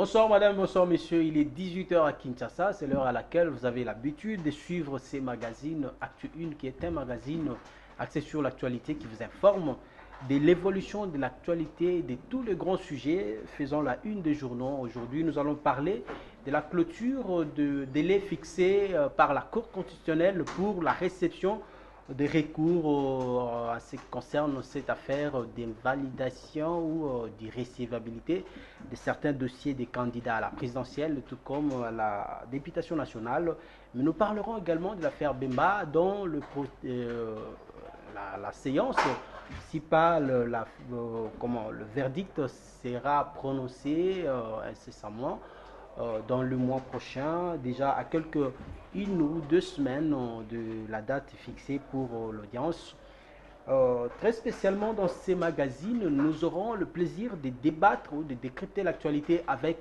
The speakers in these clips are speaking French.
Bonsoir madame, bonsoir messieurs, il est 18 h à Kinshasa, c'est l'heure à laquelle vous avez l'habitude de suivre ces magazines Actu 1 qui est un magazine axé sur l'actualité qui vous informe de l'évolution de l'actualité de tous les grands sujets faisant la une des journaux. Aujourd'hui nous allons parler de la clôture de délai fixé par la Cour constitutionnelle pour la réception des recours à ce qui concerne cette affaire d'invalidation ou d'irrécevabilité de certains dossiers des candidats à la présidentielle, tout comme à la députation nationale. Mais nous parlerons également de l'affaire Bemba, dont la séance, si pas le verdict sera prononcé incessamment dans le mois prochain, déjà à une ou deux semaines de la date fixée pour l'audience. Très spécialement dans ces magazines, nous aurons le plaisir de débattre ou de décrypter l'actualité avec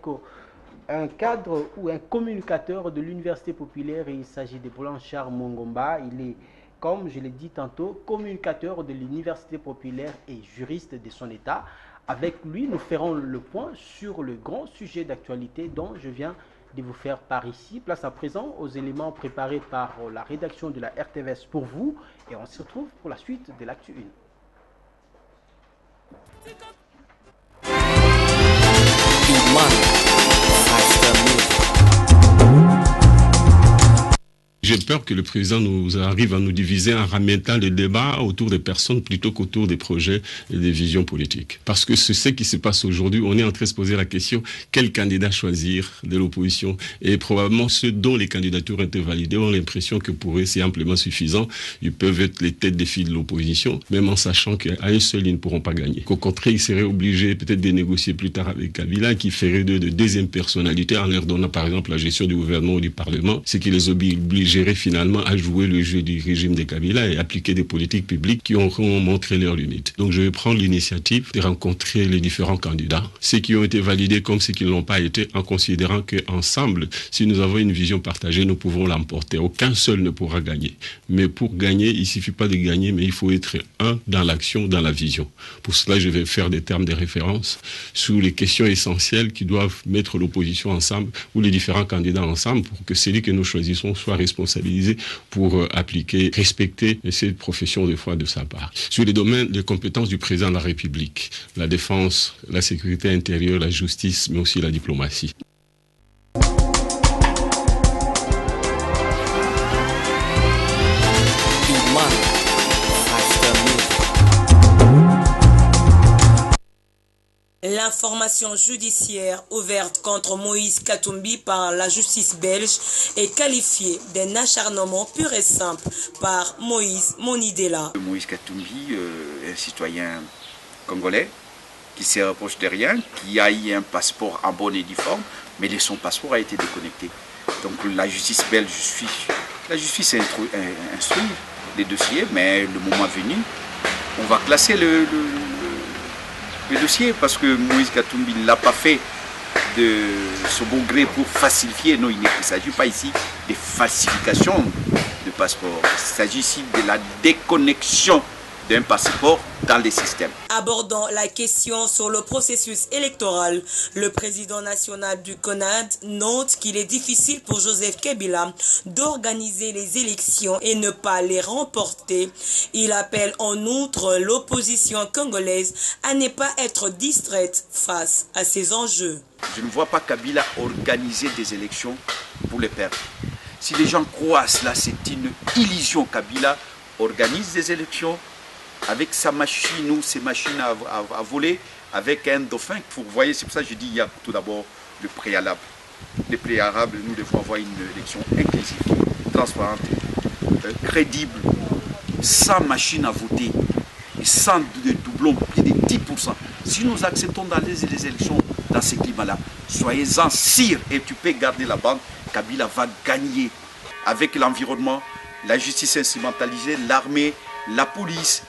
un cadre ou un communicateur de l'Université populaire. Et il s'agit de Blanchard Mongomba. Il est, comme je l'ai dit tantôt, communicateur de l'Université populaire et juriste de son État. Avec lui, nous ferons le point sur le grand sujet d'actualité dont je viens de vous faire part ici. Place à présent aux éléments préparés par la rédaction de la RTVS pour vous. Et on se retrouve pour la suite de l'Actu 1. J'ai peur que le président nous arrive à nous diviser en remettant le débat autour des personnes plutôt qu'autour des projets et des visions politiques. Parce que c'est ce qui se passe aujourd'hui. On est en train de se poser la question, quel candidat choisir de l'opposition? Et probablement ceux dont les candidatures ont été validées ont l'impression que pour eux c'est amplement suffisant. Ils peuvent être les têtes de file de l'opposition, même en sachant qu'à un seul, ils ne pourront pas gagner. Qu'au contraire, ils seraient obligés peut-être de négocier plus tard avec Kabila, qui ferait d'eux de deuxième personnalité en leur donnant par exemple la gestion du gouvernement ou du Parlement, ce qui les obligerait finalement à jouer le jeu du régime de Kabila et appliquer des politiques publiques qui auront montré leurs limites. Donc je vais prendre l'initiative de rencontrer les différents candidats, ceux qui ont été validés comme ceux qui ne l'ont pas été, en considérant qu'ensemble, si nous avons une vision partagée, nous pouvons l'emporter. Aucun seul ne pourra gagner. Mais pour gagner, il ne suffit pas de gagner, mais il faut être un dans l'action, dans la vision. Pour cela, je vais faire des termes de référence sur les questions essentielles qui doivent mettre l'opposition ensemble ou les différents candidats ensemble pour que celui que nous choisissons soit responsabilisé pour appliquer, respecter cette profession de foi de sa part. Sur les domaines de compétences du président de la République, la défense, la sécurité intérieure, la justice, mais aussi la diplomatie. L'information judiciaire ouverte contre Moïse Katumbi par la justice belge est qualifiée d'un acharnement pur et simple par Moïse Monidela. Moïse Katumbi est un citoyen congolais qui se rapproche de rien, qui a eu un passeport en bonne et due forme, mais son passeport a été déconnecté. Donc la justice belge instruit les dossiers, mais le moment venu, on va classer le dossier parce que Moïse Katumbi ne l'a pas fait de ce bon gré pour falsifier. Non, il ne s'agit pas ici de falsification de passeport. Il s'agit ici de la déconnexion d'un passeport dans les systèmes. Abordant la question sur le processus électoral, le président national du CONAD note qu'il est difficile pour Joseph Kabila d'organiser les élections et ne pas les remporter. Il appelle en outre l'opposition congolaise à ne pas être distraite face à ces enjeux. Je ne vois pas Kabila organiser des élections pour les perdre. Si les gens croient cela, c'est une illusion. Kabila organise des élections avec sa machine ou ses machines à voler, avec un dauphin. Vous voyez, c'est pour ça que je dis il y a tout d'abord le préalable. Les préalables, nous devons avoir une élection inclusive, transparente, crédible, sans machine à voter et sans doublons, plus de 10%. Si nous acceptons d'aller les élections dans ce climat-là, soyez-en sûrs et tu peux garder la banque, Kabila va gagner avec l'environnement, la justice instrumentalisée, l'armée, la police,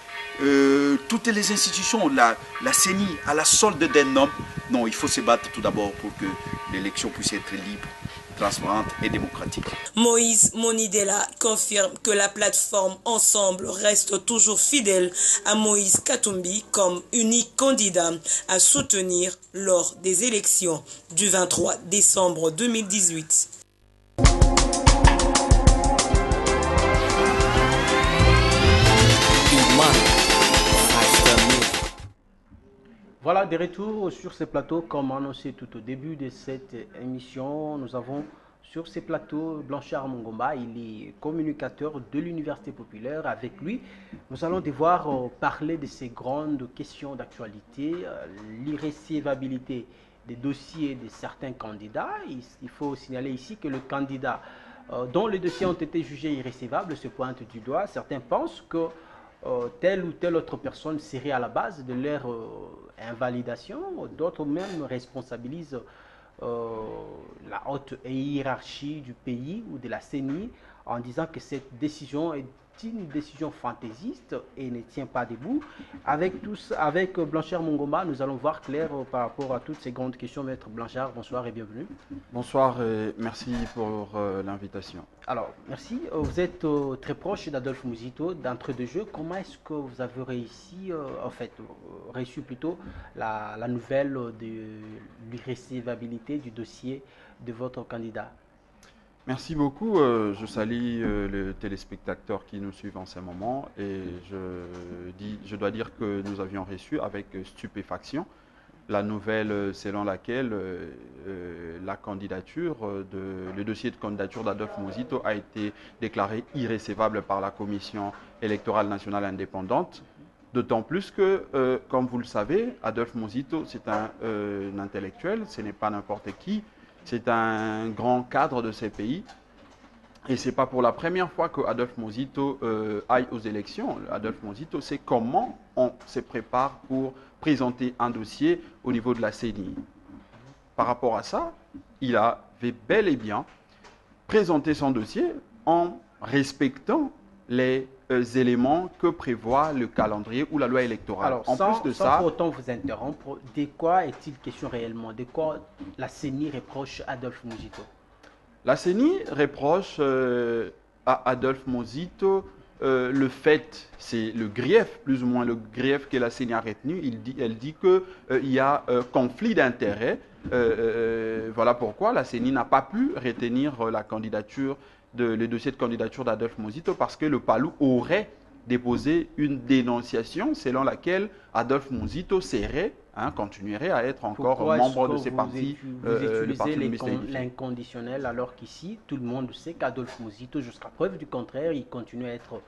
toutes les institutions, la CENI, à la solde d'un homme. Non, il faut se battre tout d'abord pour que l'élection puisse être libre, transparente et démocratique. Moïse Monidela confirme que la plateforme Ensemble reste toujours fidèle à Moïse Katumbi comme unique candidat à soutenir lors des élections du 23 décembre 2018. Voilà, de retour sur ces plateaux, comme annoncé tout au début de cette émission, nous avons sur ces plateaux Blanchard Mungomba, il est communicateur de l'Université populaire. Avec lui, nous allons devoir parler de ces grandes questions d'actualité, l'irrécevabilité des dossiers de certains candidats. Il faut signaler ici que le candidat dont les dossiers ont été jugés irrécevables se pointe du doigt. Certains pensent que telle ou telle autre personne serait à la base de leur invalidation. D'autres même responsabilisent la haute hiérarchie du pays ou de la CENI en disant que cette décision est une décision fantaisiste et ne tient pas debout. Avec Blanchard Mungomba, nous allons voir clair par rapport à toutes ces grandes questions. Maître Blanchard, bonsoir et bienvenue. Bonsoir et merci pour l'invitation. Alors, merci. Vous êtes très proche d'Adolphe Muzito d'entre-deux-jeux. Comment est-ce que vous avez réussi, reçu plutôt la nouvelle de l'irrécevabilité du dossier de votre candidat? Merci beaucoup. Je salue les téléspectateurs qui nous suivent en ce moment et je dois dire que nous avions reçu avec stupéfaction la nouvelle selon laquelle le dossier de candidature d'Adolphe Muzito a été déclaré irrécevable par la Commission électorale nationale indépendante. D'autant plus que, comme vous le savez, Adolphe Muzito, c'est un intellectuel, ce n'est pas n'importe qui. C'est un grand cadre de ces pays. Et ce n'est pas pour la première fois que Adolphe Muzito aille aux élections. Adolphe Muzito sait comment on se prépare pour présenter un dossier au niveau de la CENI. Par rapport à ça, il avait bel et bien présenté son dossier en respectant les éléments que prévoit le calendrier ou la loi électorale. Alors, sans pour autant vous interrompre, de quoi est-il question réellement? De quoi la CENI reproche Adolphe Muzito? La CENI reproche à Adolphe Muzito le fait, c'est le grief, plus ou moins le grief que la CENI a retenu. Elle dit qu'il y a conflit d'intérêts. Voilà pourquoi la CENI n'a pas pu retenir la candidature le dossier de candidature d'Adolphe Muzito parce que le PALU aurait déposé une dénonciation selon laquelle Adolphe Muzito continuerait à être encore membre de ces partis. Vous utilisez l'inconditionnel alors qu'ici, tout le monde sait qu'Adolphe Muzito, jusqu'à preuve du contraire, il continue à être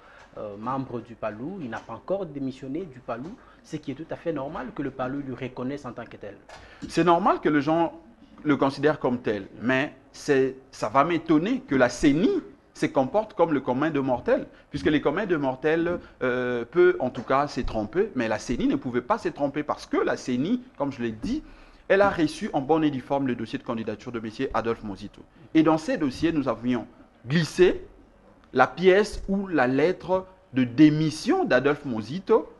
membre du PALU. Il n'a pas encore démissionné du PALU, ce qui est tout à fait normal que le PALU lui reconnaisse en tant que tel. C'est normal que les gens le considèrent comme tel, mais ça va m'étonner que la CENI se comporte comme le commun de mortels, puisque les communs de mortels peut en tout cas se tromper, mais la CENI ne pouvait pas se tromper parce que la CENI, comme je l'ai dit, elle a reçu en bonne et due forme le dossier de candidature de M. Adolphe Muzito. Et dans ces dossiers, nous avions glissé la pièce ou la lettre de démission d'Adolphe Muzito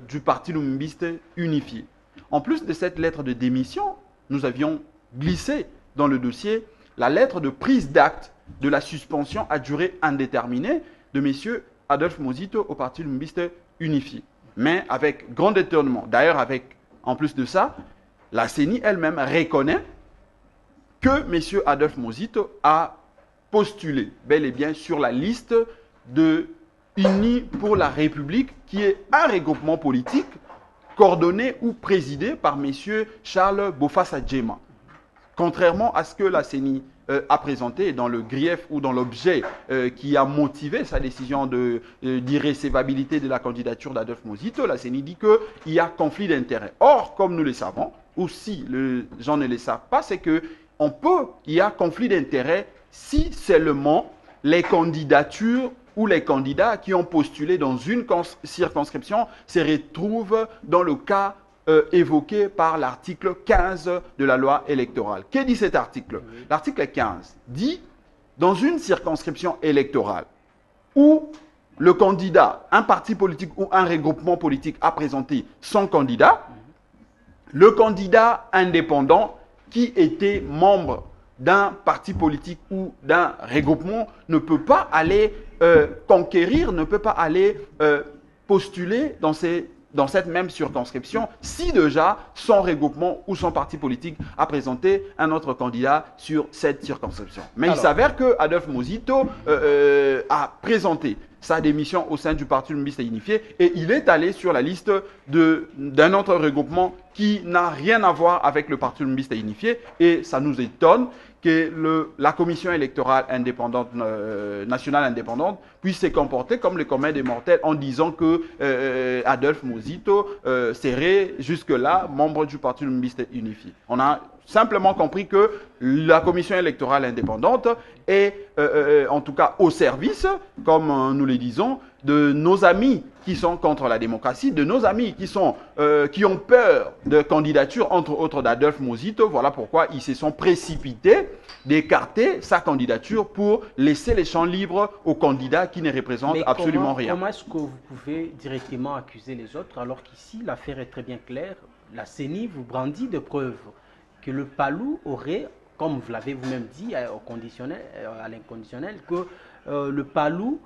du Parti Lumumbiste unifié. En plus de cette lettre de démission, nous avions glissé dans le dossier la lettre de prise d'acte de la suspension à durée indéterminée de M. Adolphe Muzito au Parti Lumumbiste unifié. Mais avec grand étonnement, d'ailleurs en plus de ça, la CENI elle-même reconnaît que M. Adolphe Muzito a postulé bel et bien sur la liste de Unis pour la République, qui est un regroupement politique coordonné ou présidé par M. Charles Bofassa Djema. Contrairement à ce que la CENI a présenté dans le grief ou dans l'objet qui a motivé sa décision d'irrécevabilité de la candidature d'Adolphe Muzito, la CENI dit qu'il y a conflit d'intérêts. Or, comme nous le savons, ou si les gens ne le savent pas, c'est qu'il y a conflit d'intérêts si seulement les candidatures ou les candidats qui ont postulé dans une circonscription se retrouvent dans le cas évoqué par l'article 15 de la loi électorale. Que dit cet article? L'article 15 dit, dans une circonscription électorale où le candidat, un parti politique ou un regroupement politique a présenté son candidat, le candidat indépendant qui était membre d'un parti politique ou d'un regroupement ne peut pas aller conquérir, ne peut pas aller postuler dans cette même circonscription si déjà son regroupement ou son parti politique a présenté un autre candidat sur cette circonscription. Mais il s'avère que Adolphe Muzito a présenté sa démission au sein du Parti Lumbiste Unifié et il est allé sur la liste d'un autre regroupement qui n'a rien à voir avec le Parti Lumbiste Unifié et ça nous étonne que la commission électorale indépendante, nationale indépendante puisse se comporter comme le commun des mortels en disant que Adolphe Muzito serait jusque-là membre du Parti Lumbiste Unifié. On a simplement compris que la commission électorale indépendante est en tout cas au service, comme nous le disons, de nos amis qui sont contre la démocratie, de nos amis qui ont peur de candidature, entre autres d'Adolphe Muzito. Voilà pourquoi ils se sont précipités d'écarter sa candidature pour laisser les champs libres aux candidats qui ne représentent absolument rien. Comment est-ce que vous pouvez directement accuser les autres alors qu'ici l'affaire est très bien claire? La CENI vous brandit de preuves que le PALU aurait, comme vous l'avez vous-même dit à l'inconditionnel, que le PALU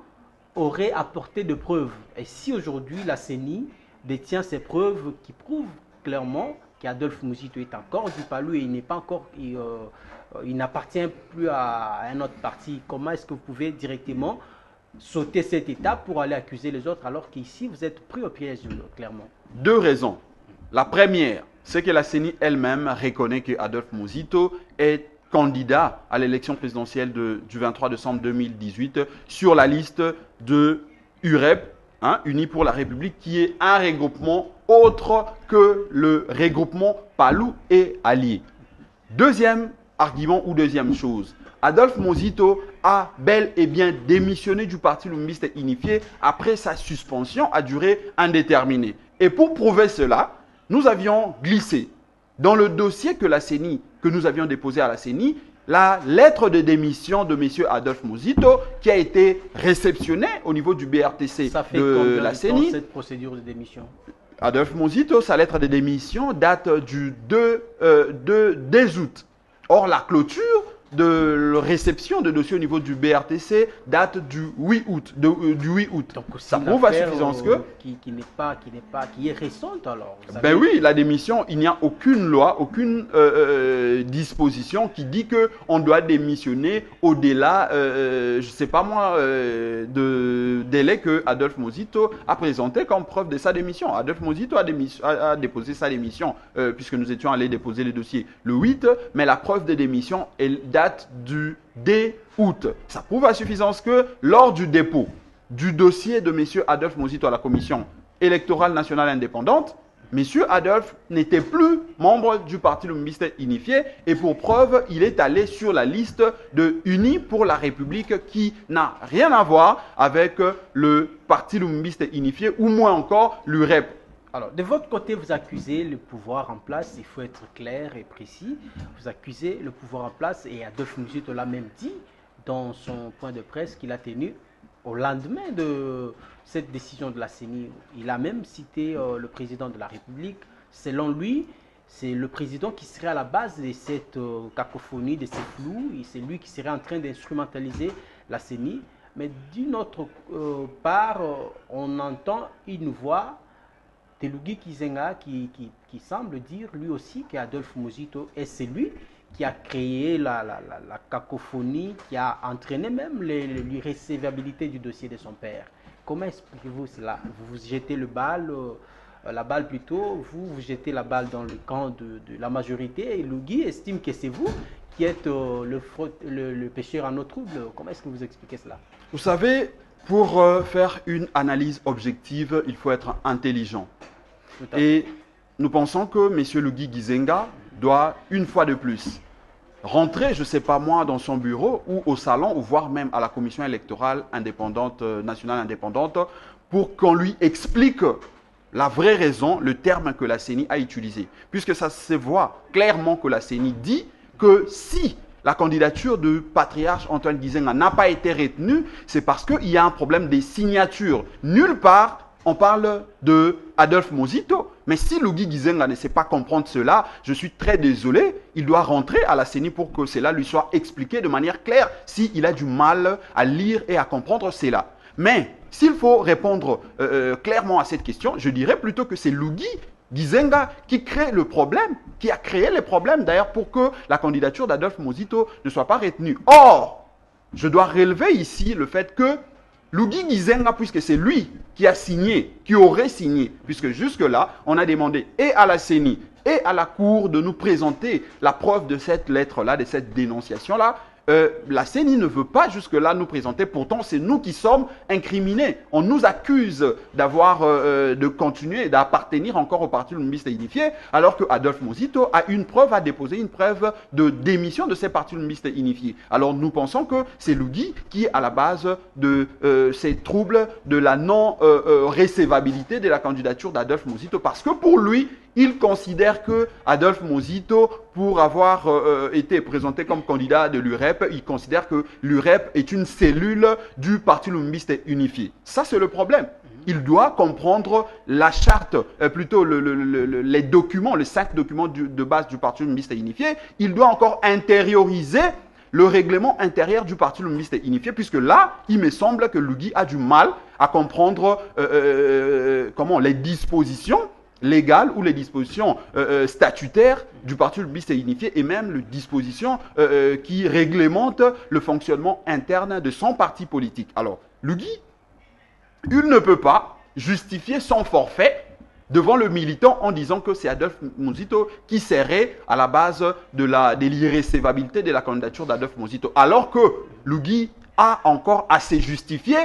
aurait apporté de preuves. Et si aujourd'hui la CENI détient ces preuves qui prouvent clairement qu'Adolphe Muzito est encore du PALU et il n'est pas encore, il n'appartient plus à un autre parti, comment est-ce que vous pouvez directement sauter cette étape pour aller accuser les autres alors qu'ici vous êtes pris au piège clairement? Deux raisons. La première, c'est que la CENI elle-même reconnaît que Adolphe Muzito est candidat à l'élection présidentielle du 23 décembre 2018 sur la liste de UREP, Unis pour la République, qui est un regroupement autre que le regroupement PALU et Alliés. Deuxième argument ou deuxième chose, Adolphe Muzito a bel et bien démissionné du Parti Lumbiste Unifié après sa suspension à durée indéterminée. Et pour prouver cela, nous avions glissé dans le dossier que nous avions déposé à la CENI, la lettre de démission de M. Adolphe Muzito qui a été réceptionnée au niveau du BRTC de la CENI. Cette procédure de démission? Adolphe Muzito, sa lettre de démission date du 2 août. Or, la clôture de réception de dossier au niveau du BRTC date du 8 août. Donc, ça prouve à suffisance que... qui est récente alors. Ben oui, la démission, il n'y a aucune loi, aucune disposition qui dit qu'on doit démissionner au-delà, je ne sais pas moi, de délai que Adolphe Muzito a présenté comme preuve de sa démission. Adolphe Muzito a déposé sa démission, puisque nous étions allés déposer le dossier le 8, mais la preuve de démission date du 2 août. Ça prouve à suffisance que lors du dépôt du dossier de M. Adolphe Muzito à la Commission électorale nationale indépendante, M. Adolphe n'était plus membre du Parti Lumbiste Unifié et pour preuve, il est allé sur la liste de Unis pour la République qui n'a rien à voir avec le Parti Lumbiste Unifié ou moins encore l'UREP. Alors, de votre côté, vous accusez le pouvoir en place, il faut être clair et précis, vous accusez le pouvoir en place et Adolphe Muzito l'a même dit dans son point de presse qu'il a tenu au lendemain de cette décision de la CENI. Il a même cité le président de la République. Selon lui, c'est le président qui serait à la base de cette cacophonie, de ces flous, et c'est lui qui serait en train d'instrumentaliser la CENI. Mais d'une autre part, on entend une voix Telugi Kizenga qui semble dire lui aussi qu'Adolphe Muzito est celui qui a créé la cacophonie, qui a entraîné même l'irrécevabilité du dossier de son père. Comment expliquez-vous cela? Vous jetez la balle plutôt, vous jetez la balle dans le camp de la majorité et Lugui estime que c'est vous qui êtes le pécheur en eau trouble. Comment est-ce que vous expliquez cela? Vous savez, pour faire une analyse objective, il faut être intelligent. Et nous pensons que M. Lugui Kizenga doit, une fois de plus, rentrer, je ne sais pas moi, dans son bureau ou au salon, ou voire même à la commission électorale indépendante, nationale indépendante, pour qu'on lui explique la vraie raison, le terme que la CENI a utilisé. Puisque ça se voit clairement que la CENI dit que si la candidature du patriarche Antoine Kizenga n'a pas été retenue, c'est parce qu'il y a un problème des signatures. Nulle part, on parle de Adolphe Mozito. Mais si Lugui Ngizenga ne sait pas comprendre cela, je suis très désolé, il doit rentrer à la CENI pour que cela lui soit expliqué de manière claire s'il a du mal à lire et à comprendre cela. Mais s'il faut répondre clairement à cette question, je dirais plutôt que c'est Lugui Ngizenga qui crée le problème, qui a créé les problèmes d'ailleurs pour que la candidature d'Adolphe Mozito ne soit pas retenue. Or, je dois relever ici le fait que Lugui Ngizenga, puisque c'est lui qui a signé, qui aurait signé, puisque jusque-là, on a demandé et à la CENI et à la Cour de nous présenter la preuve de cette lettre-là, de cette dénonciation-là, la CENI ne veut pas jusque-là nous présenter. Pourtant, c'est nous qui sommes incriminés. On nous accuse d'avoir, de continuer, d'appartenir encore au Parti Lumbiste Unifié, alors que Adolphe Mozito a une preuve à déposer, une preuve de démission de ces Partis Lumbiste Unifiés. Alors, nous pensons que c'est Lugui qui est à la base de ces troubles, de la non-récevabilité de la candidature d'Adolphe Mozito, parce que pour lui, il considère que Adolphe Mozito, pour avoir été présenté comme candidat de l'UREP, il considère que l'UREP est une cellule du Parti Lumbiste Unifié. Ça, c'est le problème. Il doit comprendre la charte, plutôt les documents, les 5 documents de base du Parti Lumbiste Unifié. Il doit encore intérioriser le règlement intérieur du Parti Lumbiste Unifié, puisque là, il me semble que Lugui a du mal à comprendre les dispositions légales ou les dispositions statutaires du Parti Lumbiste Unifié et même les dispositions qui réglementent le fonctionnement interne de son parti politique. Alors, Lugui, il ne peut pas justifier son forfait devant le militant en disant que c'est Adolphe Mozito qui serait à la base de l'irrécevabilité de la candidature d'Adolphe Mozito, alors que Lugui a encore assez justifié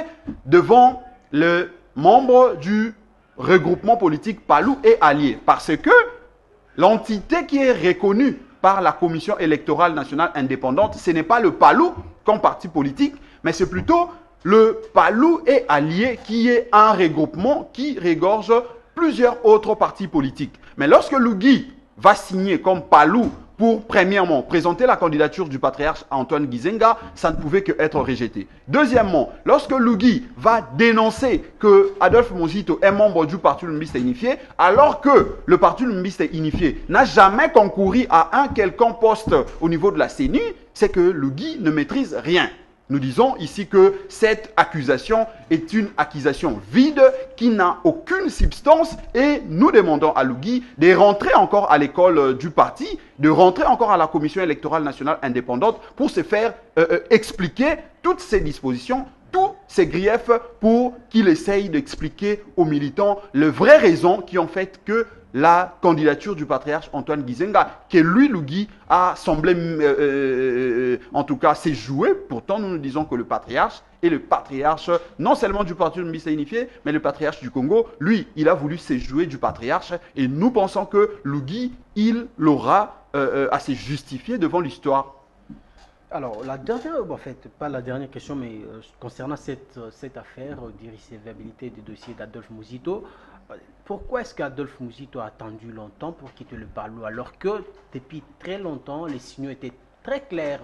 devant le membre du regroupement politique Palou et Alliés, parce que l'entité qui est reconnue par la Commission électorale nationale indépendante, ce n'est pas le Palou comme parti politique, mais c'est plutôt le Palou et Alliés qui est un regroupement qui regorge plusieurs autres partis politiques. Mais lorsque Lugui va signer comme Palou pour, premièrement, présenter la candidature du patriarche Antoine Ngizenga, ça ne pouvait qu'être rejeté. Deuxièmement, lorsque Lugui va dénoncer que Adolphe Mozito est membre du Parti Lumbiste Unifié, alors que le Parti Lumbiste Unifié n'a jamais concouru à un quelconque poste au niveau de la CENI, c'est que Lugui ne maîtrise rien. Nous disons ici que cette accusation est une accusation vide qui n'a aucune substance et nous demandons à Lugui de rentrer encore à l'école du parti, de rentrer encore à la Commission électorale nationale indépendante pour se faire expliquer toutes ces dispositions, tous ces griefs pour qu'il essaye d'expliquer aux militants les vraies raisons qui ont fait que la candidature du patriarche Antoine Ngizenga, que lui, Lugui, a semblé, en tout cas, s'est joué. Pourtant, nous disons que le patriarche est le patriarche, non seulement du Parti Lumbiste Unifié, mais le patriarche du Congo. Lui, il a voulu se jouer du patriarche et nous pensons que Lugui, il l'aura assez justifié devant l'histoire. Alors, la dernière, en fait, pas la dernière question, mais concernant cette affaire d'irrécevabilité du dossier d'Adolphe Mozito, pourquoi est-ce qu'Adolphe Mozito a attendu longtemps pour quitter le Palou alors que depuis très longtemps, les signaux étaient très clairs.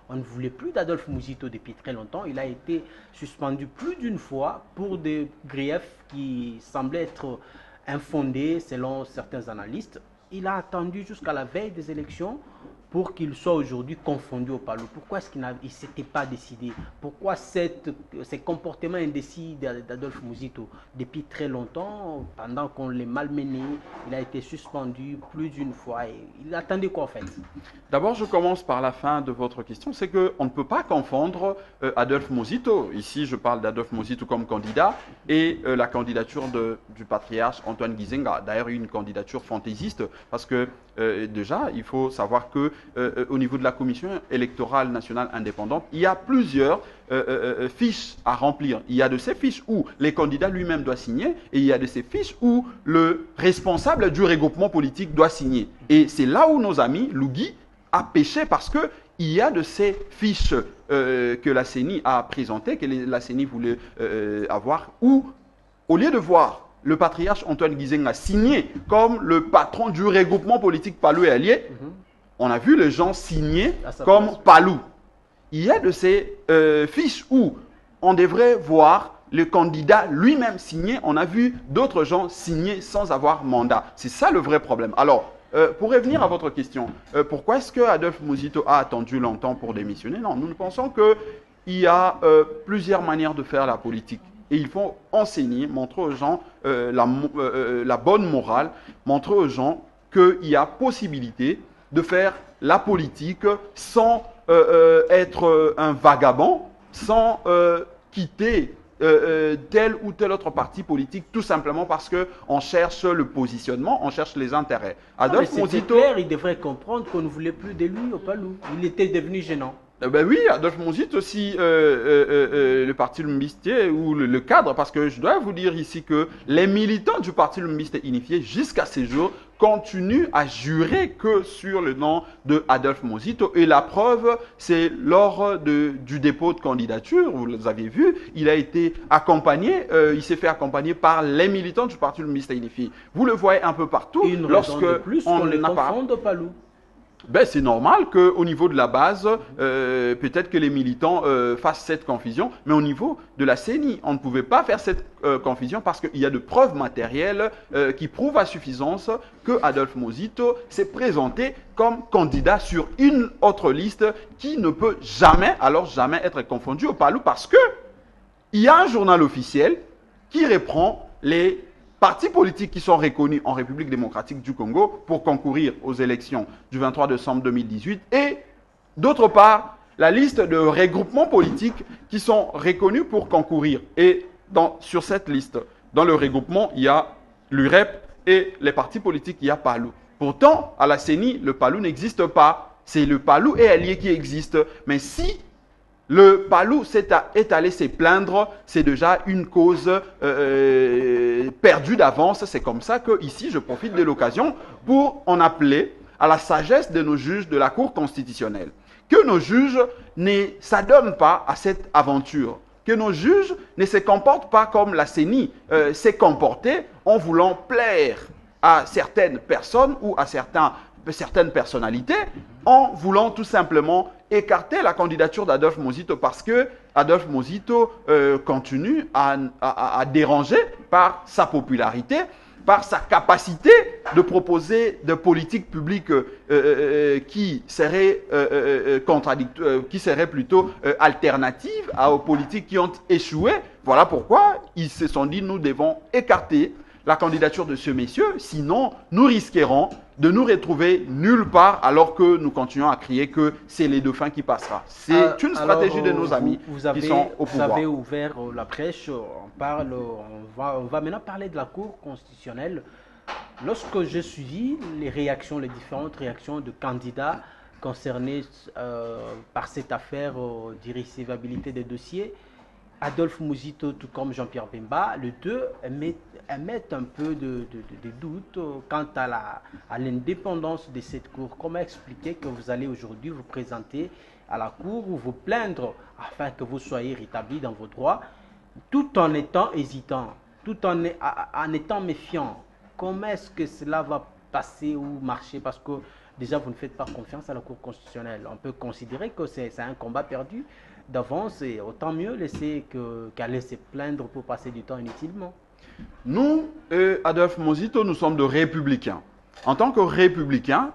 On ne voulait plus d'Adolphe Mozito depuis très longtemps. Il a été suspendu plus d'une fois pour des griefs qui semblaient être infondés selon certains analystes. Il a attendu jusqu'à la veille des élections pour qu'il soit aujourd'hui confondu au Palou. Pourquoi est-ce qu'il ne s'était pas décidé? Pourquoi ces comportements indécis d'Adolphe Mozito depuis très longtemps, pendant qu'on l'a malmené, il a été suspendu plus d'une fois. Et il attendait quoi en fait? D'abord, je commence par la fin de votre question. C'est qu'on ne peut pas confondre Adolphe Mozito, ici je parle d'Adolphe Mozito comme candidat, et la candidature du patriarche Antoine Ngizenga. D'ailleurs, une candidature fantaisiste, parce que déjà, il faut savoir que au niveau de la Commission électorale nationale indépendante, il y a plusieurs fiches à remplir. Il y a de ces fiches où les candidats lui-même doivent signer et il y a de ces fiches où le responsable du regroupement politique doit signer. Et c'est là où nos amis, Lugui, a péché parce que il y a de ces fiches que la CENI a présentées, que la CENI voulait avoir, où au lieu de voir le patriarche Antoine Ngizenga signé comme le patron du regroupement politique Palou et Alliés, on a vu les gens signer comme Palou. Il y a de ces fiches où on devrait voir le candidat lui-même signer. On a vu d'autres gens signer sans avoir mandat. C'est ça le vrai problème. Alors, pour revenir à votre question, pourquoi est-ce que Adolphe Muzito a attendu longtemps pour démissionner? Non, nous pensons qu'il y a plusieurs manières de faire la politique. Et il faut enseigner, montrer aux gens la bonne morale, montrer aux gens qu'il y a possibilité de faire la politique sans être un vagabond, sans quitter tel ou tel autre parti politique, tout simplement parce qu'on cherche le positionnement, on cherche les intérêts. Adolphe Muzito, clair, il devrait comprendre qu'on ne voulait plus de lui au Palou. Il était devenu gênant. Ben oui, Adolphe Muzito aussi, le Parti Lumbiste ou le cadre, parce que je dois vous dire ici que les militants du Parti Lumbiste unifié, jusqu'à ces jours, continuent à jurer que sur le nom de Adolphe Muzito. Et la preuve, c'est lors du dépôt de candidature, vous l'avez vu, il a été accompagné, il s'est fait accompagner par les militants du Parti Lumbiste unifié. Vous le voyez un peu partout. Une raison de plus qu'on les confonde au Palou. Ben, c'est normal qu'au niveau de la base, peut-être que les militants fassent cette confusion, mais au niveau de la CENI, on ne pouvait pas faire cette confusion parce qu'il y a de preuves matérielles qui prouvent à suffisance que Adolphe Muzito s'est présenté comme candidat sur une autre liste qui ne peut jamais, alors jamais être confondu au Palou parce que il y a un journal officiel qui reprend les partis politiques qui sont reconnus en République démocratique du Congo pour concourir aux élections du 23 décembre 2018 et d'autre part la liste de regroupements politiques qui sont reconnus pour concourir. Et sur cette liste, dans le regroupement, il y a l'UREP et les partis politiques, il y a Palou. Pourtant, à la CENI, le Palou n'existe pas. C'est le Palou et Allié qui existent. Mais si le Palou est allé se plaindre, c'est déjà une cause perdue d'avance. C'est comme ça que ici, je profite de l'occasion pour en appeler à la sagesse de nos juges de la Cour constitutionnelle. Que nos juges ne s'adonnent pas à cette aventure. Que nos juges ne se comportent pas comme la CENI s'est comportée en voulant plaire à certaines personnes ou à certaines personnalités, en voulant tout simplement écarter la candidature d'Adolphe Muzito parce que Adolphe Muzito continue à déranger par sa popularité, par sa capacité de proposer des politiques publiques qui seraient plutôt alternatives aux politiques qui ont échoué. Voilà pourquoi ils se sont dit nous devons écarter la candidature de ce monsieur, sinon nous risquerons de nous retrouver nulle part alors que nous continuons à crier que c'est les dauphins qui passera. C'est une stratégie de nos amis qui sont au pouvoir. Vous avez ouvert la prêche, on va maintenant parler de la Cour constitutionnelle. Lorsque j'ai suivi les différentes réactions de candidats concernés par cette affaire d'irrecevabilité des dossiers, Adolphe Muzito, tout comme Jean-Pierre Bemba, les deux émettent un peu de doute quant à l'indépendance de cette Cour. Comment expliquer que vous allez aujourd'hui vous présenter à la Cour ou vous plaindre afin que vous soyez rétabli dans vos droits, tout en étant hésitant, tout en étant méfiant? Comment est-ce que cela va passer ou marcher? Parce que déjà, vous ne faites pas confiance à la Cour constitutionnelle. On peut considérer que c'est un combat perdu d'avance et autant mieux laisser qu'aller se plaindre pour passer du temps inutilement. Nous, Adolphe Muzito, nous sommes de républicains. En tant que républicains,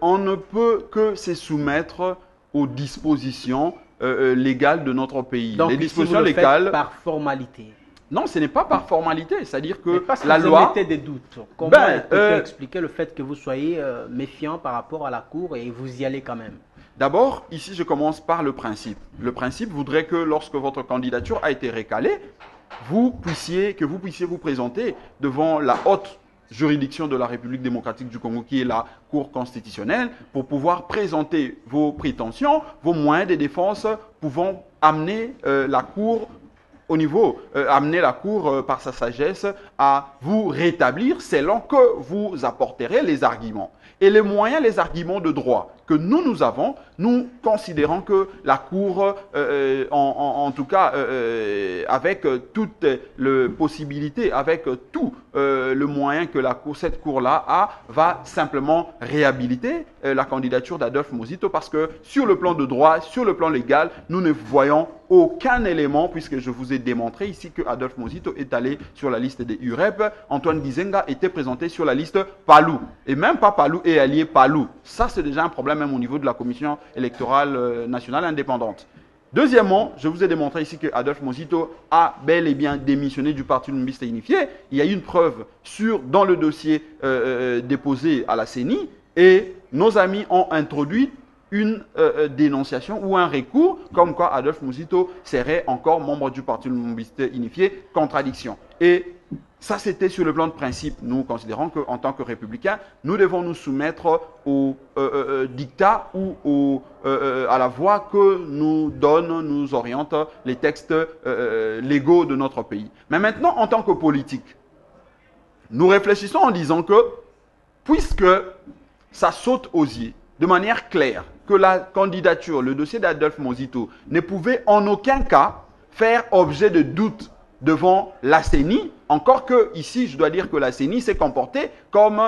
on ne peut que se soumettre aux dispositions légales de notre pays. Donc, les dispositions vous le légales faites par formalité. Non, ce n'est pas par formalité. C'est-à-dire que parce la que loi. Vous mettez des doutes. Comment peut-on expliquer le fait que vous soyez méfiant par rapport à la Cour et vous y allez quand même? D'abord, ici, je commence par le principe. Le principe voudrait que lorsque votre candidature a été recalée, que vous puissiez vous présenter devant la haute juridiction de la République démocratique du Congo, qui est la Cour constitutionnelle, pour pouvoir présenter vos prétentions, vos moyens de défense, pouvant amener la Cour amener la Cour par sa sagesse à vous rétablir selon que vous apporterez les arguments. Et les moyens, les arguments de droit que nous avons, nous considérons que la Cour, en tout cas avec toutes les possibilités, avec tout le moyen que cette Cour-là a, va simplement réhabiliter la candidature d'Adolphe Muzito parce que sur le plan de droit, sur le plan légal, nous ne voyons aucun élément, puisque je vous ai démontré ici que Adolphe Mozito est allé sur la liste des UREP, Antoine Gizenga était présenté sur la liste Palou. Et même pas Palou et allié Palou. Ça, c'est déjà un problème même au niveau de la Commission électorale nationale indépendante. Deuxièmement, je vous ai démontré ici que Adolphe Mozito a bel et bien démissionné du Parti Mixte Unifié. Il y a une preuve dans le dossier déposé à la CENI et nos amis ont introduit une dénonciation ou un recours comme quoi Adolphe Mozito serait encore membre du Parti Mixte Unifié, contradiction. Et ça, c'était sur le plan de principe. Nous considérons qu'en tant que républicains, nous devons nous soumettre au dictat ou à la voie que nous orientent les textes légaux de notre pays. Mais maintenant, en tant que politique, nous réfléchissons en disant que, puisque ça saute aux yeux, de manière claire, que la candidature, le dossier d'Adolphe Mozito ne pouvait en aucun cas faire objet de doute devant la CENI, encore que ici, je dois dire que la CENI s'est comportée comme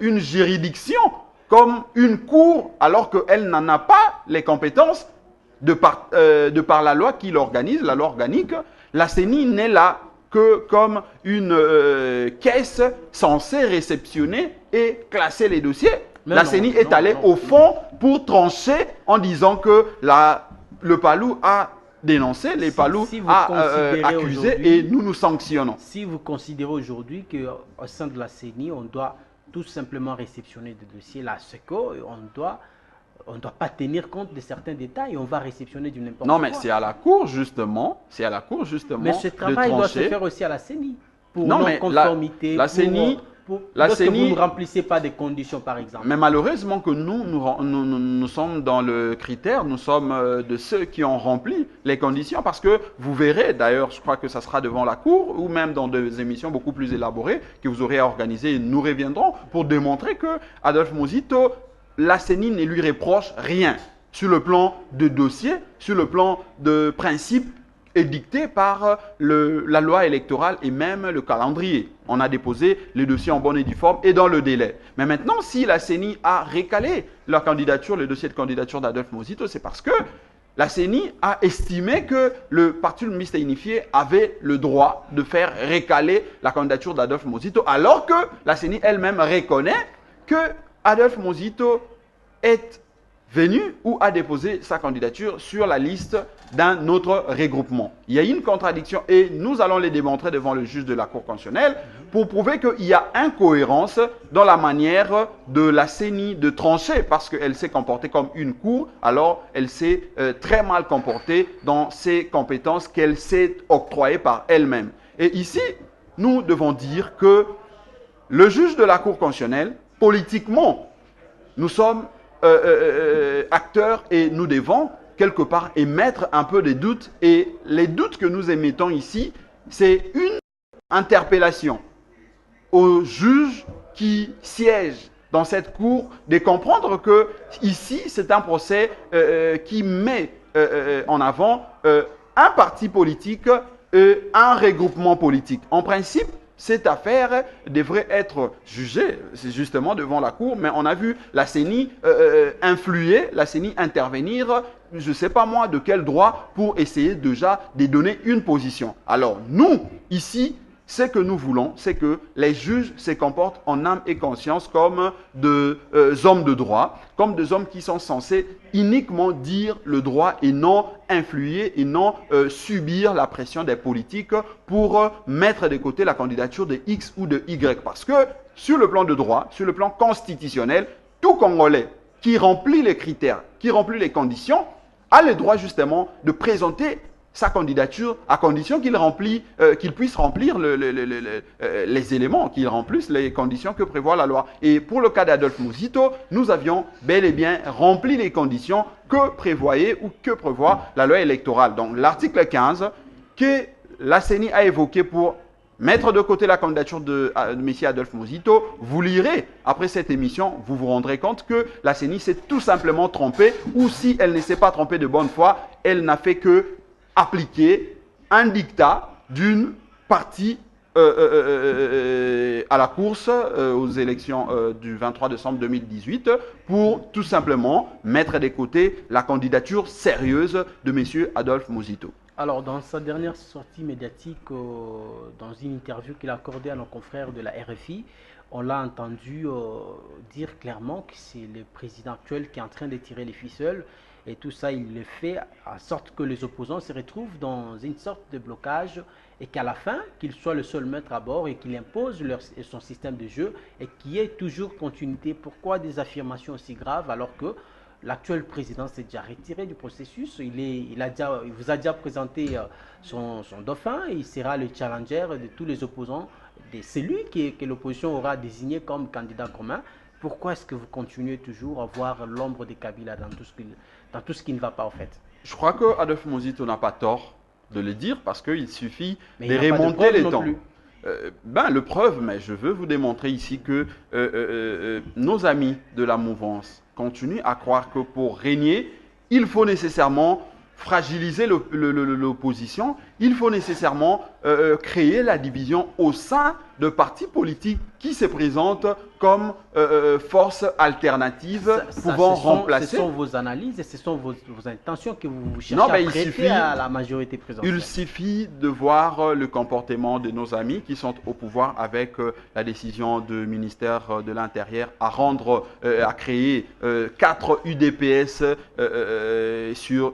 une juridiction, comme une cour, alors qu'elle n'en a pas les compétences de par la loi qui l'organise, la loi organique. La CENI n'est là que comme une caisse censée réceptionner et classer les dossiers. La CENI est allée au fond pour trancher en disant que le Palou a dénoncé, les Palou a accusé et nous nous sanctionnons. Si vous considérez aujourd'hui qu'au sein de la CENI, on doit tout simplement réceptionner des dossiers, la SECO, on ne doit pas tenir compte de certains détails, on va réceptionner du n'importe quoi. Non, mais c'est à la Cour justement, Mais ce travail doit se faire aussi à la CENI, pour non-conformité, la CENI... Lorsque vous ne remplissez pas des conditions, par exemple. Mais malheureusement que nous sommes dans le critère, nous sommes de ceux qui ont rempli les conditions, parce que vous verrez, d'ailleurs, je crois que ça sera devant la Cour, ou même dans des émissions beaucoup plus élaborées que vous aurez à organiser, nous reviendrons pour démontrer que Adolphe Mozito, la CENI ne lui reproche rien sur le plan de dossier, sur le plan de principe est dicté par la loi électorale et même le calendrier. On a déposé le dossier en bonne et due forme et dans le délai. Mais maintenant, si la CENI a recalé la candidature, le dossier de candidature d'Adolphe Mozito, c'est parce que la CENI a estimé que le Parti Mixte Unifié avait le droit de faire recaler la candidature d'Adolphe Mozito, alors que la CENI elle-même reconnaît que Adolphe Mozito est venu ou a déposé sa candidature sur la liste d'un autre regroupement. Il y a une contradiction et nous allons les démontrer devant le juge de la Cour constitutionnelle pour prouver qu'il y a incohérence dans la manière de la CENI de trancher parce qu'elle s'est comportée comme une cour, alors elle s'est très mal comportée dans ses compétences qu'elle s'est octroyée par elle-même. Et ici, nous devons dire que le juge de la Cour constitutionnelle, politiquement, nous sommes acteurs et nous devons quelque part émettre un peu des doutes et les doutes que nous émettons ici, c'est une interpellation aux juges qui siègent dans cette cour de comprendre que ici c'est un procès qui met en avant un parti politique et un regroupement politique. En principe, cette affaire devrait être jugée, c'est justement devant la Cour, mais on a vu la CENI influer, la CENI intervenir, je ne sais pas moi de quel droit, pour essayer déjà de donner une position. Alors nous, ici, ce que nous voulons, c'est que les juges se comportent en âme et conscience comme des hommes de droit, comme des hommes qui sont censés uniquement dire le droit et non influer et non subir la pression des politiques pour mettre de côté la candidature de X ou de Y. Parce que sur le plan de droit, sur le plan constitutionnel, tout Congolais qui remplit les critères, qui remplit les conditions, a le droit justement de présenter sa candidature à condition qu'il puisse remplir les éléments, qu'il remplisse les conditions que prévoit la loi. Et pour le cas d'Adolphe Mozito, nous avions bel et bien rempli les conditions que prévoyait ou que prévoit la loi électorale. Donc l'article 15 que la CENI a évoqué pour mettre de côté la candidature de M. Adolphe Mozito, vous lirez après cette émission, vous vous rendrez compte que la CENI s'est tout simplement trompée, ou si elle ne s'est pas trompée de bonne foi, elle n'a fait que appliquer un dictat d'une partie à la course aux élections du 23 décembre 2018 pour tout simplement mettre de côté la candidature sérieuse de M. Adolphe Muzito. Alors, dans sa dernière sortie médiatique, dans une interview qu'il a accordée à nos confrères de la RFI, on l'a entendu dire clairement que c'est le président actuel qui est en train de tirer les ficelles. Et tout ça, il le fait en sorte que les opposants se retrouvent dans une sorte de blocage et qu'à la fin, qu'il soit le seul maître à bord et qu'il impose son système de jeu et qu'il y ait toujours continuité. Pourquoi des affirmations aussi graves alors que l'actuel président s'est déjà retiré du processus? Il vous a déjà présenté son dauphin. Il sera le challenger de tous les opposants. C'est lui que l'opposition aura désigné comme candidat commun. Pourquoi est-ce que vous continuez toujours à voir l'ombre de Kabila dans tout ce qui ne va pas en fait? Je crois que Adolphe Muzito n'a pas tort de le dire parce qu'il suffit de remonter les temps. Le preuve, mais je veux vous démontrer ici que nos amis de la mouvance continuent à croire que pour régner, il faut nécessairement fragiliser l'opposition, il faut nécessairement créer la division au sein de partis politiques qui se présentent comme force alternative pouvant remplacer. Ce sont vos analyses et ce sont vos intentions que vous cherchez à prêter à la majorité présidentielle. Il suffit de voir le comportement de nos amis qui sont au pouvoir avec la décision du ministère de l'Intérieur à créer 4 UDPS sur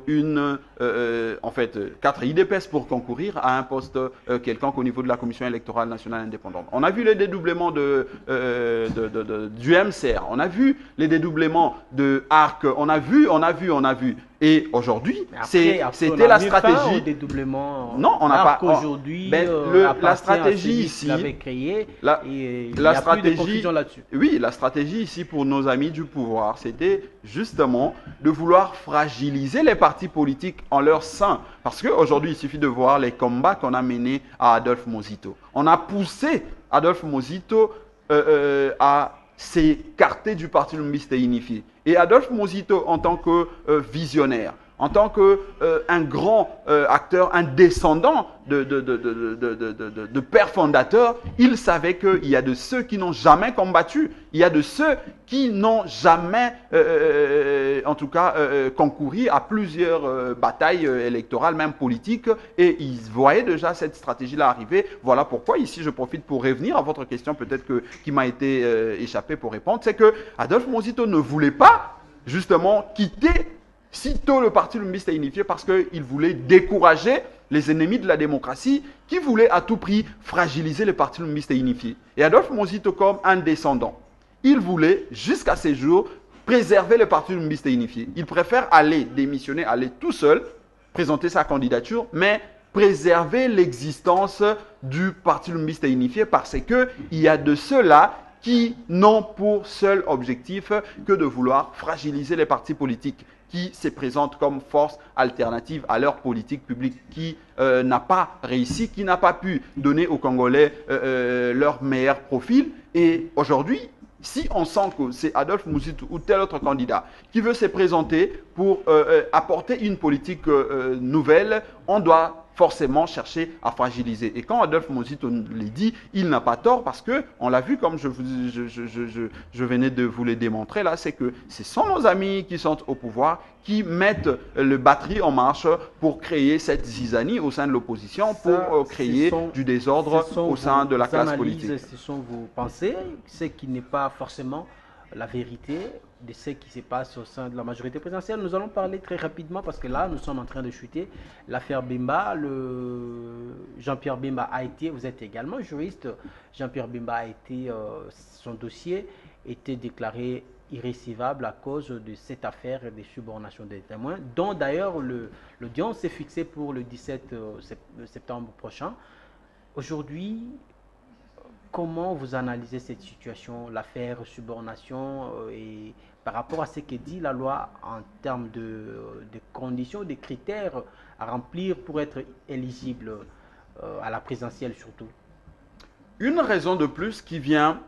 en fait 4 UDPS pour concourir à un poste quelconque au niveau de la Commission électorale nationale indépendante. On a vu les dédoublements du MCR, on a vu les dédoublements de ARC, on a vu. Et aujourd'hui, c'était la stratégie. Non, on n'a pas. Aujourd'hui, la stratégie ici. La stratégie là-dessus. Oui, la stratégie ici pour nos amis du pouvoir, c'était justement de vouloir fragiliser les partis politiques en leur sein. Parce qu'aujourd'hui, il suffit de voir les combats qu'on a menés à Adolphe Muzito. On a poussé Adolphe Muzito à s'écarter du Parti Lumbiste Unifié. Et Adolphe Muzito, en tant que visionnaire, en tant qu'un grand acteur, un descendant de père fondateur, il savait qu'il y a de ceux qui n'ont jamais combattu, il y a de ceux qui n'ont jamais, en tout cas, concouru à plusieurs batailles électorales, même politiques, et ils voyaient déjà cette stratégie-là arriver. Voilà pourquoi, ici, je profite pour revenir à votre question, peut-être qui m'a été échappée pour répondre, c'est que Adolphe Muzito ne voulait pas, justement, quitter sitôt le Parti Lumbiste Unifié parce qu'il voulait décourager les ennemis de la démocratie qui voulaient à tout prix fragiliser le Parti Lumbiste Unifié. Et Adolphe Muzito, comme un descendant, il voulait jusqu'à ces jours préserver le Parti Lumbiste Unifié. Il préfère aller démissionner, aller tout seul, présenter sa candidature, mais préserver l'existence du Parti Lumbiste Unifié parce qu'il y a de ceux-là qui n'ont pour seul objectif que de vouloir fragiliser les partis politiques qui se présentent comme force alternative à leur politique publique, qui n'a pas réussi, qui n'a pas pu donner aux Congolais leur meilleur profil. Et aujourd'hui, si on sent que c'est Adolphe Muzito ou tel autre candidat qui veut se présenter pour apporter une politique nouvelle, on doit forcément chercher à fragiliser. Et quand Adolphe Muzito le dit, il n'a pas tort parce que, on l'a vu comme je venais de vous le démontrer là, c'est que ce sont nos amis qui sont au pouvoir, qui mettent le batterie en marche pour créer cette zizanie au sein de l'opposition, pour créer du désordre au sein de la classe politique. Ce sont vos pensées, ce qui n'est pas forcément la vérité de ce qui se passe au sein de la majorité présidentielle. Nous allons parler très rapidement parce que là, nous sommes en train de chuter l'affaire Bemba. Jean-Pierre Bemba a été, vous êtes également juriste, Jean-Pierre Bemba a été, son dossier était déclaré irrécevable à cause de cette affaire des subornations des témoins, dont d'ailleurs l'audience est fixée pour le 17 septembre prochain. Aujourd'hui, comment vous analysez cette situation, l'affaire subornation et par rapport à ce que dit la loi en termes de conditions, de critères à remplir pour être éligible à la présidentielle surtout? une raison de plus qui vient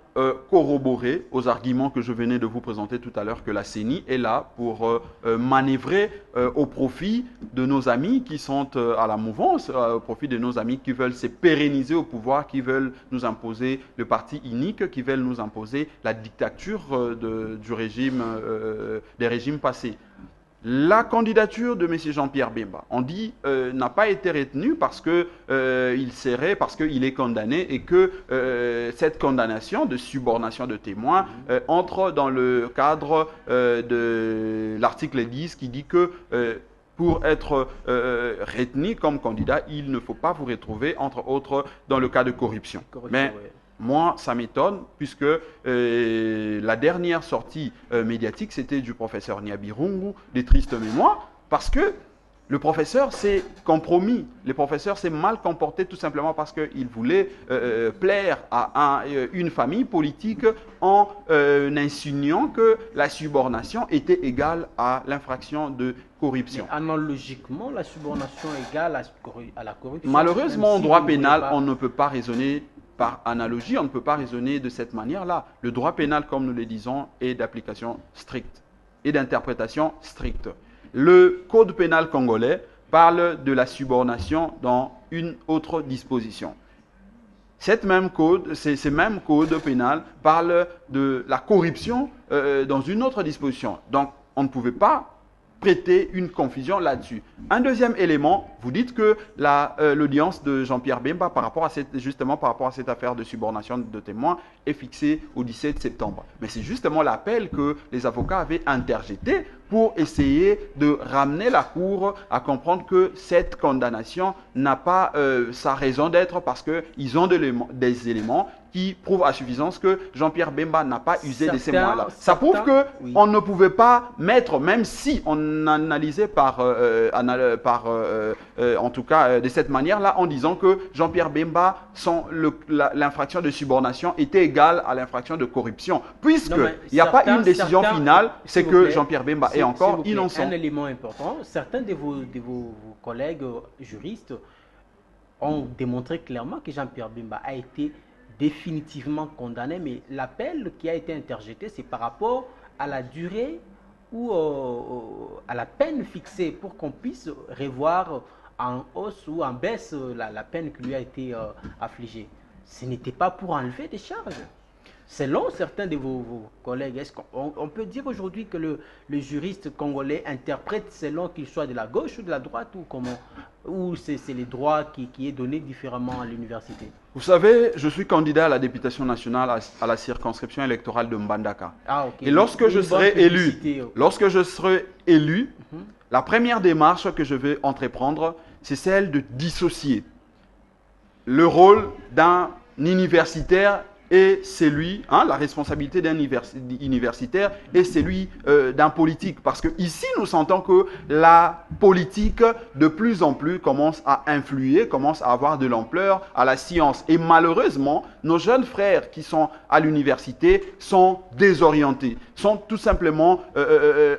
corroborer aux arguments que je venais de vous présenter tout à l'heure, que la CENI est là pour manœuvrer au profit de nos amis qui sont à la mouvance, au profit de nos amis qui veulent se pérenniser au pouvoir, qui veulent nous imposer le parti unique, qui veulent nous imposer la dictature du régime, des régimes passés. La candidature de M. Jean-Pierre Bemba, on dit, n'a pas été retenue parce qu'il est condamné et que cette condamnation de subornation de témoins entre dans le cadre de l'article 10 qui dit que pour être retenu comme candidat, il ne faut pas vous retrouver, entre autres, dans le cas de corruption. Mais moi, ça m'étonne, puisque la dernière sortie médiatique, c'était du professeur Nyabirungu, des tristes mémoires, parce que le professeur s'est compromis. Le professeur s'est mal comporté tout simplement parce qu'il voulait plaire à une famille politique en insinuant que la subornation était égale à l'infraction de corruption. Mais analogiquement, la subornation égale à la corruption. Malheureusement, en droit pénal, on ne peut pas raisonner par analogie, on ne peut pas raisonner de cette manière-là. Le droit pénal, comme nous le disons, est d'application stricte et d'interprétation stricte. Le code pénal congolais parle de la subornation dans une autre disposition. Ces mêmes codes pénal parlent de la corruption dans une autre disposition. Donc, on ne pouvait pas prêter une confusion là-dessus. Un deuxième élément, vous dites que l'audience de Jean-Pierre Bemba par rapport à cette affaire de subornation de témoins est fixée au 17 septembre. Mais c'est justement l'appel que les avocats avaient interjeté pour essayer de ramener la Cour à comprendre que cette condamnation n'a pas sa raison d'être parce qu'ils ont des éléments qui prouvent à suffisance que Jean-Pierre Bemba n'a pas usé de ces moyens-là. Ça prouve qu'on ne pouvait pas mettre, même si on analysait en tout cas de cette manière-là, en disant que Jean-Pierre Bemba, l'infraction de subornation était égale à l'infraction de corruption. Puisqu'il n'y a pas une décision finale, c'est que Jean-Pierre Bemba est encore innocent. Un élément important, certains de vos collègues juristes ont démontré clairement que Jean-Pierre Bemba a été définitivement condamné, mais l'appel qui a été interjeté, c'est par rapport à la durée ou à la peine fixée pour qu'on puisse revoir en hausse ou en baisse la peine qui lui a été affligée. Ce n'était pas pour enlever des charges. Selon certains de vos collègues, est-ce qu'on peut dire aujourd'hui que le juriste congolais interprète selon qu'il soit de la gauche ou de la droite ou comment? Ou c'est les droits qui est donné différemment à l'université? Vous savez, je suis candidat à la députation nationale à la circonscription électorale de Mbandaka. Ah, okay. Et lorsque je serai élu, la première démarche que je vais entreprendre, c'est celle de dissocier le rôle d'un universitaire et celui, la responsabilité d'un universitaire et celui d'un politique. Parce que ici, nous sentons que la politique, de plus en plus, commence à influer, commence à avoir de l'ampleur à la science. Et malheureusement, nos jeunes frères qui sont à l'université sont désorientés, sont tout simplement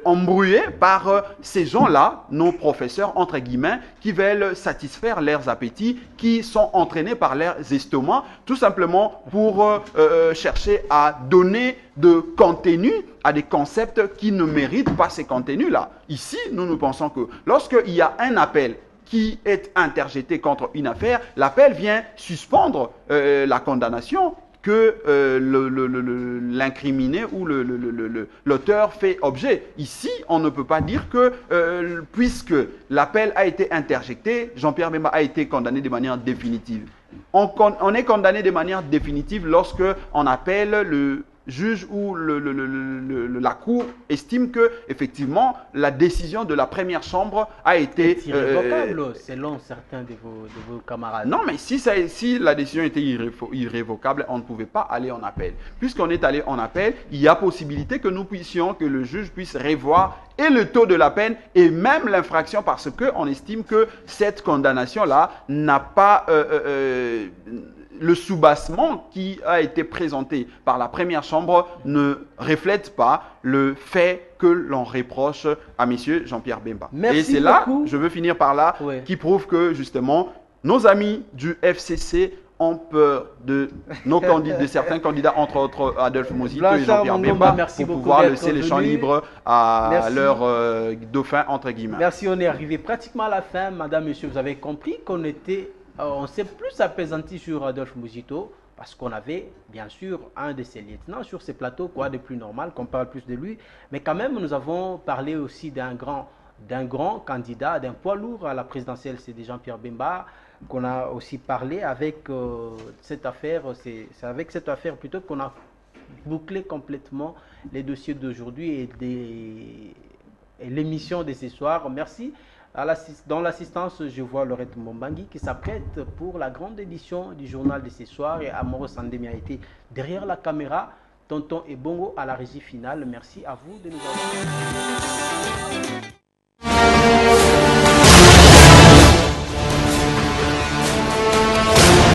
embrouillés par ces gens-là, nos professeurs, entre guillemets, qui veulent satisfaire leurs appétits, qui sont entraînés par leurs estomacs, tout simplement pour chercher à donner de contenu à des concepts qui ne méritent pas ces contenus-là. Ici, nous pensons que lorsqu'il y a un appel qui est interjeté contre une affaire, l'appel vient suspendre la condamnation que l'incriminé ou l'auteur fait objet. Ici, on ne peut pas dire que, puisque l'appel a été interjecté, Jean-Pierre Bemba a été condamné de manière définitive. On est condamné de manière définitive lorsque on appelle le juge ou la cour estime que effectivement la décision de la première chambre a été irrévocable selon certains de vos camarades. Non, mais si la décision était irrévocable, on ne pouvait pas aller en appel. Puisqu'on est allé en appel, il y a possibilité que que le juge puisse revoir et le taux de la peine et même l'infraction parce qu'on estime que cette condamnation-là n'a pas le soubassement qui a été présenté par la première chambre ne reflète pas le fait que l'on reproche à M. Jean-Pierre Bemba. Merci et c'est là, beaucoup. je veux finir par là, qui prouve que justement, nos amis du FCC ont peur de nos candidats, de certains candidats, entre autres Adolphe Mosito et Blanchard Jean-Pierre Mangomba, Bemba, merci pour beaucoup pouvoir d'être laisser les champs venu. libres à Merci. leur dauphin, entre guillemets. Merci, on est arrivé pratiquement à la fin. Madame, monsieur, vous avez compris qu'on était, on s'est plus apaisanti sur Adolphe Mosito parce qu'on avait, bien sûr, un de ses lieutenants sur ces plateaux, quoi de plus normal, qu'on parle plus de lui. Mais quand même, nous avons parlé aussi d'un grand candidat, d'un poids lourd à la présidentielle, c'est Jean-Pierre Bemba, qu'on a aussi parlé avec cette affaire. C'est avec cette affaire plutôt qu'on a bouclé complètement les dossiers d'aujourd'hui et l'émission de ce soir. Merci. Dans l'assistance, je vois Laurette Mombangui qui s'apprête pour la grande édition du journal de ce soir, et Amoro Sandemi a été derrière la caméra. Tonton et Bongo à la régie finale. Merci à vous de nous avoir.